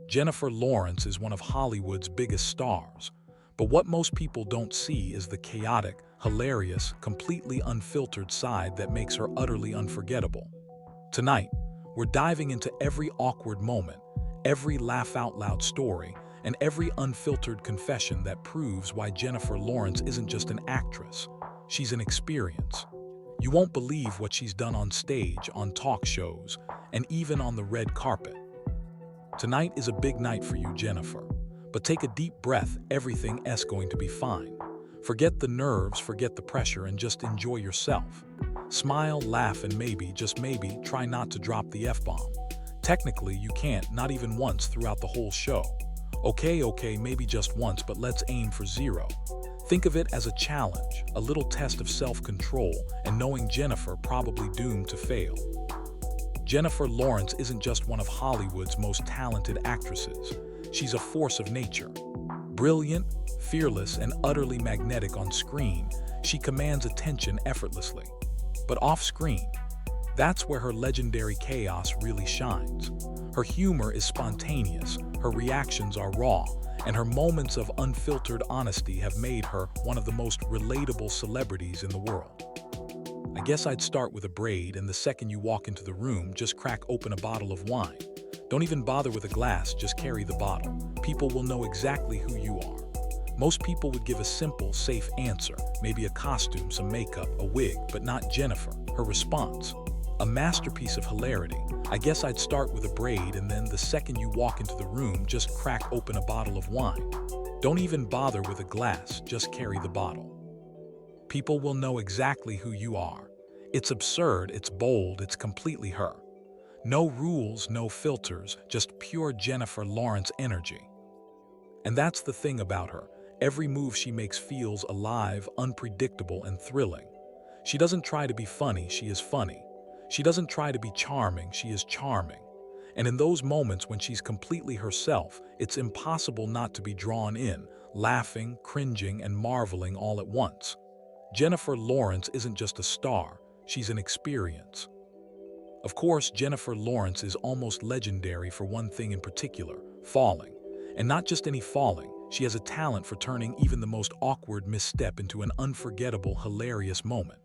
Jennifer Lawrence is one of Hollywood's biggest stars, but what most people don't see is the chaotic, hilarious, completely unfiltered side that makes her utterly unforgettable. Tonight, we're diving into every awkward moment, every laugh-out-loud story, and every unfiltered confession that proves why Jennifer Lawrence isn't just an actress, she's an experience. You won't believe what she's done on stage, on talk shows, and even on the red carpet. Tonight is a big night for you, Jennifer. But take a deep breath, everything's going to be fine. Forget the nerves, forget the pressure, and just enjoy yourself. Smile, laugh, and maybe, just maybe, try not to drop the F-bomb. Technically, you can't, not even once throughout the whole show. Okay, maybe just once, but let's aim for 0. Think of it as a challenge, a little test of self-control, and knowing Jennifer probably doomed to fail. Jennifer Lawrence isn't just one of Hollywood's most talented actresses. She's a force of nature. Brilliant, fearless, and utterly magnetic on screen, she commands attention effortlessly. But off-screen, that's where her legendary chaos really shines. Her humor is spontaneous, her reactions are raw, and her moments of unfiltered honesty have made her one of the most relatable celebrities in the world. I guess I'd start with a braid, and the second you walk into the room, just crack open a bottle of wine. Don't even bother with a glass, just carry the bottle. People will know exactly who you are. Most people would give a simple, safe answer, maybe a costume, some makeup, a wig, but not Jennifer. Her response, a masterpiece of hilarity. I guess I'd start with a braid, and then the second you walk into the room, just crack open a bottle of wine. Don't even bother with a glass, just carry the bottle. People will know exactly who you are. It's absurd, it's bold, it's completely her. No rules, no filters, just pure Jennifer Lawrence energy. And that's the thing about her. Every move she makes feels alive, unpredictable, and thrilling. She doesn't try to be funny, she is funny. She doesn't try to be charming, she is charming. And in those moments when she's completely herself, it's impossible not to be drawn in, laughing, cringing, and marveling all at once. Jennifer Lawrence isn't just a star, she's an experience. Of course, Jennifer Lawrence is almost legendary for one thing in particular, falling. And not just any falling, she has a talent for turning even the most awkward misstep into an unforgettable, hilarious moment.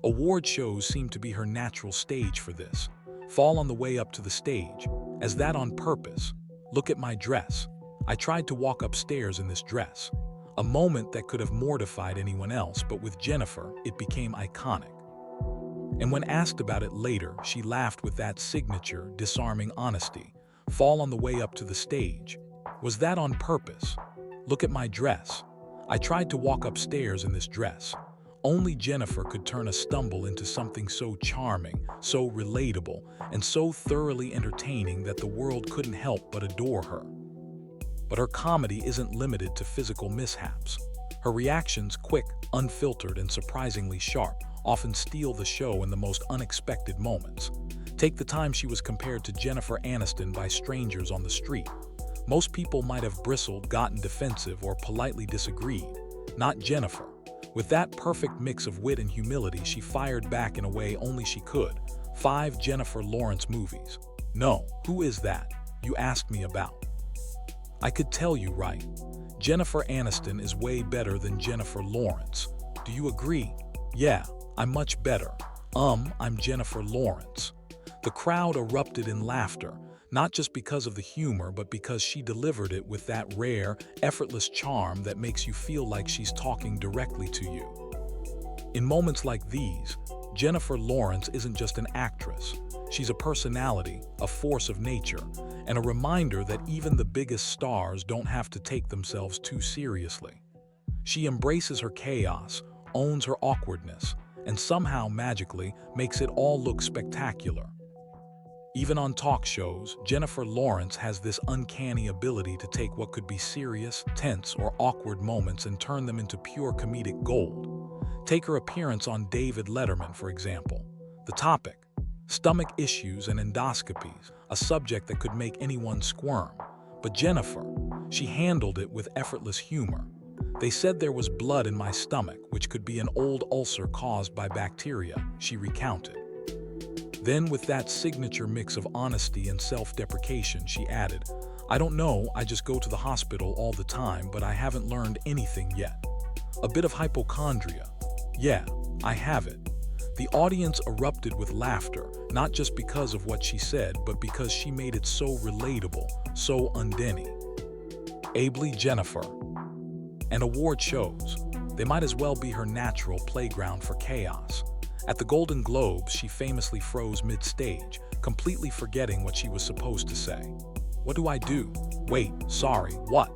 Award shows seem to be her natural stage for this. Fall on the way up to the stage. As that on purpose. Look at my dress. I tried to walk upstairs in this dress. A moment that could have mortified anyone else, but with Jennifer, it became iconic. And when asked about it later, she laughed with that signature, disarming honesty. Fall on the way up to the stage. Was that on purpose? Look at my dress. I tried to walk upstairs in this dress. Only Jennifer could turn a stumble into something so charming, so relatable, and so thoroughly entertaining that the world couldn't help but adore her. But her comedy isn't limited to physical mishaps. Her reactions, quick, unfiltered, and surprisingly sharp, often steal the show in the most unexpected moments. Take the time she was compared to Jennifer Aniston by strangers on the street. Most people might have bristled, gotten defensive, or politely disagreed. Not Jennifer. With that perfect mix of wit and humility, she fired back in a way only she could. 5 Jennifer Lawrence movies. No, who is that? You asked me about. I could tell you, right? Jennifer Aniston is way better than Jennifer Lawrence. Do you agree? Yeah, I'm much better. I'm Jennifer Lawrence. The crowd erupted in laughter, not just because of the humor, but because she delivered it with that rare, effortless charm that makes you feel like she's talking directly to you. In moments like these, Jennifer Lawrence isn't just an actress. She's a personality, a force of nature, and a reminder that even the biggest stars don't have to take themselves too seriously. She embraces her chaos, owns her awkwardness, and somehow magically makes it all look spectacular. Even on talk shows, Jennifer Lawrence has this uncanny ability to take what could be serious, tense, or awkward moments and turn them into pure comedic gold. Take her appearance on David Letterman, for example. The topic: stomach issues and endoscopies, a subject that could make anyone squirm. But Jennifer, she handled it with effortless humor. They said there was blood in my stomach, which could be an old ulcer caused by bacteria, she recounted. Then, with that signature mix of honesty and self-deprecation, she added, I don't know, I just go to the hospital all the time, but I haven't learned anything yet. A bit of hypochondria. Yeah, I have it. The audience erupted with laughter, not just because of what she said, but because she made it so relatable, so undenny. Ably Jennifer. And award shows. They might as well be her natural playground for chaos. At the Golden Globes, she famously froze mid-stage, completely forgetting what she was supposed to say. What do I do? Wait, sorry, what?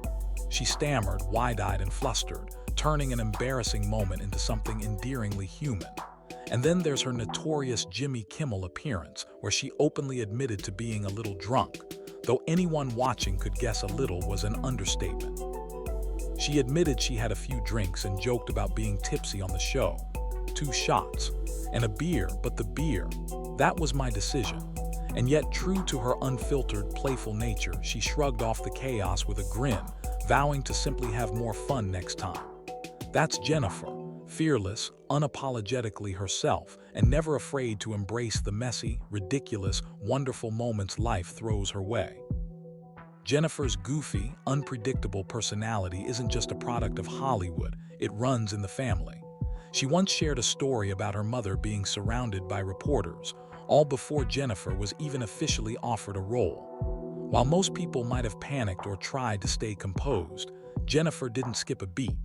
She stammered, wide-eyed and flustered, turning an embarrassing moment into something endearingly human. And then there's her notorious Jimmy Kimmel appearance, where she openly admitted to being a little drunk, though anyone watching could guess a little was an understatement. She admitted she had a few drinks and joked about being tipsy on the show. 2 shots, and a beer, but the beer, that was my decision. And yet, true to her unfiltered, playful nature, she shrugged off the chaos with a grin, vowing to simply have more fun next time. That's Jennifer, fearless, unapologetically herself, and never afraid to embrace the messy, ridiculous, wonderful moments life throws her way. Jennifer's goofy, unpredictable personality isn't just a product of Hollywood, it runs in the family. She once shared a story about her mother being surrounded by reporters, all before Jennifer was even officially offered a role. While most people might have panicked or tried to stay composed, Jennifer didn't skip a beat.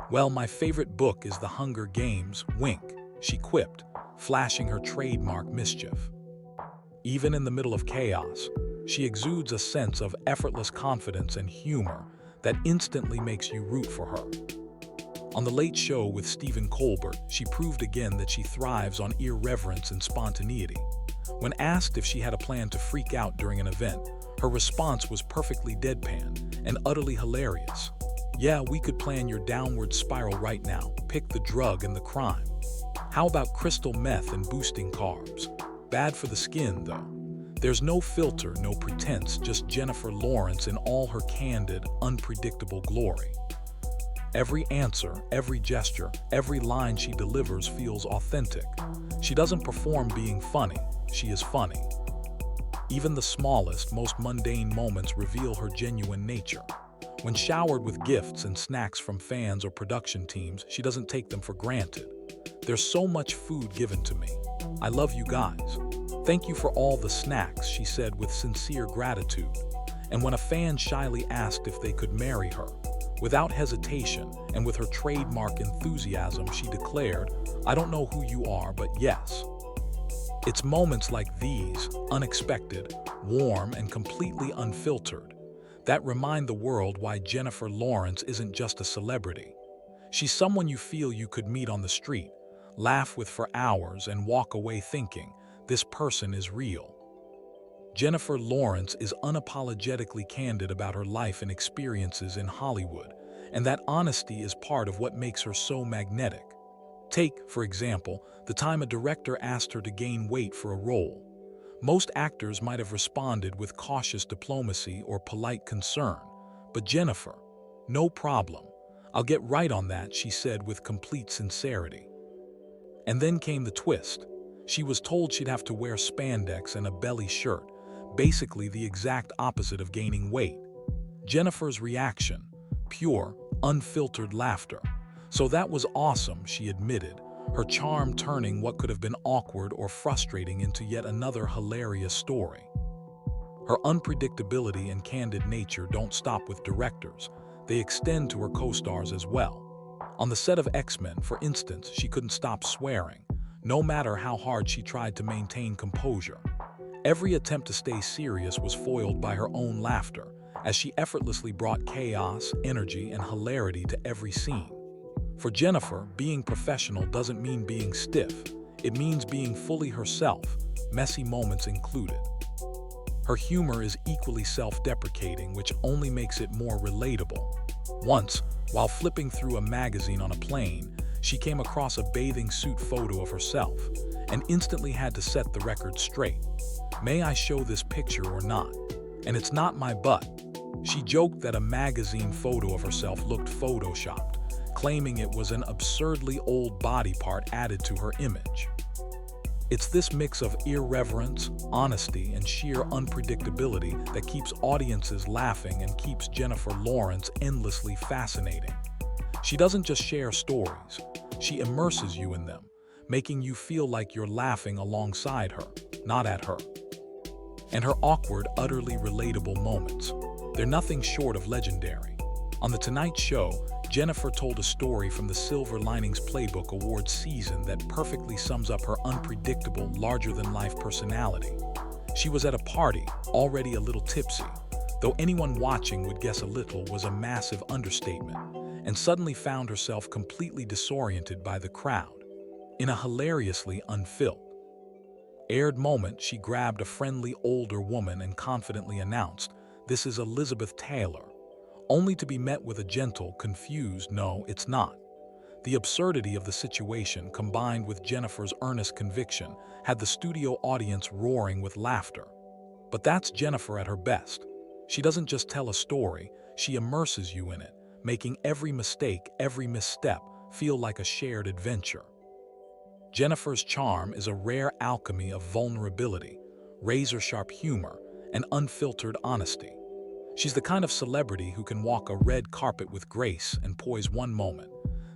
Well, my favorite book is The Hunger Games, wink, she quipped, flashing her trademark mischief. Even in the middle of chaos, she exudes a sense of effortless confidence and humor that instantly makes you root for her. On The Late Show with Stephen Colbert, she proved again that she thrives on irreverence and spontaneity. When asked if she had a plan to freak out during an event, her response was perfectly deadpan and utterly hilarious. Yeah, we could plan your downward spiral right now, pick the drug and the crime. How about crystal meth and boosting carbs? Bad for the skin, though. There's no filter, no pretense, just Jennifer Lawrence in all her candid, unpredictable glory. Every answer, every gesture, every line she delivers feels authentic. She doesn't perform being funny, she is funny. Even the smallest, most mundane moments reveal her genuine nature. When showered with gifts and snacks from fans or production teams, she doesn't take them for granted. There's so much food given to me. I love you guys. Thank you for all the snacks, she said with sincere gratitude. And when a fan shyly asked if they could marry her, without hesitation and with her trademark enthusiasm, she declared, I don't know who you are, but yes. It's moments like these, unexpected, warm, and completely unfiltered, that remind the world why Jennifer Lawrence isn't just a celebrity. She's someone you feel you could meet on the street, laugh with for hours, and walk away thinking, this person is real. Jennifer Lawrence is unapologetically candid about her life and experiences in Hollywood, and that honesty is part of what makes her so magnetic. Take, for example, the time a director asked her to gain weight for a role. Most actors might have responded with cautious diplomacy or polite concern, but Jennifer, no problem. I'll get right on that, she said with complete sincerity. And then came the twist. She was told she'd have to wear spandex and a belly shirt, basically the exact opposite of gaining weight. Jennifer's reaction, pure, unfiltered laughter. So that was awesome, she admitted, her charm turning what could have been awkward or frustrating into yet another hilarious story. Her unpredictability and candid nature don't stop with directors, they extend to her co-stars as well. On the set of X-Men, for instance, she couldn't stop swearing, no matter how hard she tried to maintain composure. Every attempt to stay serious was foiled by her own laughter, as she effortlessly brought chaos, energy, and hilarity to every scene. For Jennifer, being professional doesn't mean being stiff. It means being fully herself, messy moments included. Her humor is equally self-deprecating, which only makes it more relatable. Once, while flipping through a magazine on a plane, she came across a bathing suit photo of herself and instantly had to set the record straight. May I show this picture or not? And it's not my butt. She joked that a magazine photo of herself looked photoshopped, claiming it was an absurdly old body part added to her image. It's this mix of irreverence, honesty, and sheer unpredictability that keeps audiences laughing and keeps Jennifer Lawrence endlessly fascinating. She doesn't just share stories, she immerses you in them, making you feel like you're laughing alongside her, not at her. And her awkward, utterly relatable moments, they're nothing short of legendary. On The Tonight Show, Jennifer told a story from the Silver Linings Playbook Awards season that perfectly sums up her unpredictable, larger-than-life personality. She was at a party, already a little tipsy, though anyone watching would guess a little was a massive understatement, and suddenly found herself completely disoriented by the crowd. In a hilariously unfiltered aired moment, she grabbed a friendly older woman and confidently announced, "This is Elizabeth Taylor," only to be met with a gentle, confused, "No, it's not." The absurdity of the situation, combined with Jennifer's earnest conviction, had the studio audience roaring with laughter. But that's Jennifer at her best. She doesn't just tell a story, she immerses you in it, making every mistake, every misstep, feel like a shared adventure. Jennifer's charm is a rare alchemy of vulnerability, razor-sharp humor, and unfiltered honesty. She's the kind of celebrity who can walk a red carpet with grace and poise one moment,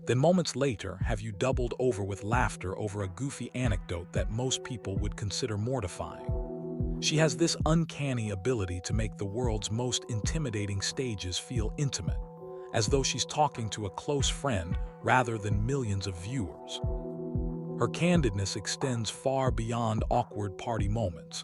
then moments later have you doubled over with laughter over a goofy anecdote that most people would consider mortifying. She has this uncanny ability to make the world's most intimidating stages feel intimate, as though she's talking to a close friend rather than millions of viewers. Her candidness extends far beyond awkward party moments.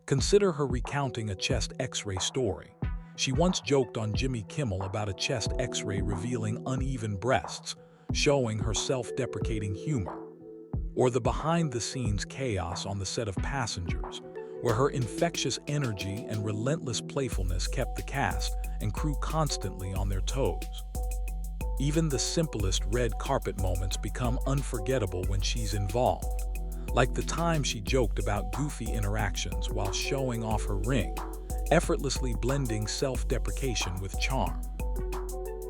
Consider her recounting a chest X-ray story. She once joked on Jimmy Kimmel about a chest X-ray revealing uneven breasts, showing her self-deprecating humor. Or the behind-the-scenes chaos on the set of Passengers, where her infectious energy and relentless playfulness kept the cast and crew constantly on their toes. Even the simplest red carpet moments become unforgettable when she's involved, like the time she joked about goofy interactions while showing off her ring, effortlessly blending self-deprecation with charm.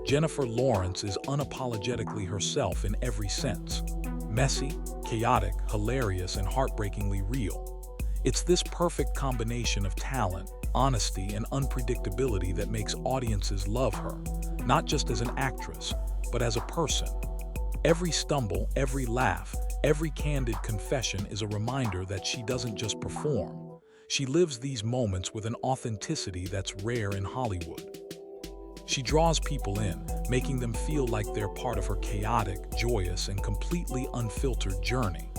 Jennifer Lawrence is unapologetically herself in every sense. Messy, chaotic, hilarious, and heartbreakingly real. It's this perfect combination of talent, honesty, and unpredictability that makes audiences love her, not just as an actress, but as a person. Every stumble, every laugh, every candid confession is a reminder that she doesn't just perform. She lives these moments with an authenticity that's rare in Hollywood. She draws people in, making them feel like they're part of her chaotic, joyous, and completely unfiltered journey.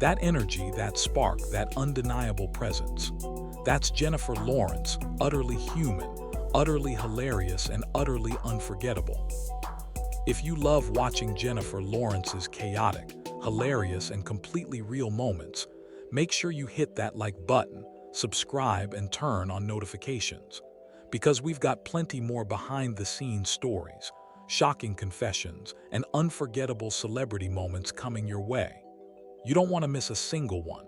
That energy, that spark, that undeniable presence. That's Jennifer Lawrence, utterly human, utterly hilarious, and utterly unforgettable. If you love watching Jennifer Lawrence's chaotic, hilarious, and completely real moments, make sure you hit that like button, subscribe, and turn on notifications. Because we've got plenty more behind-the-scenes stories, shocking confessions, and unforgettable celebrity moments coming your way. You don't want to miss a single one.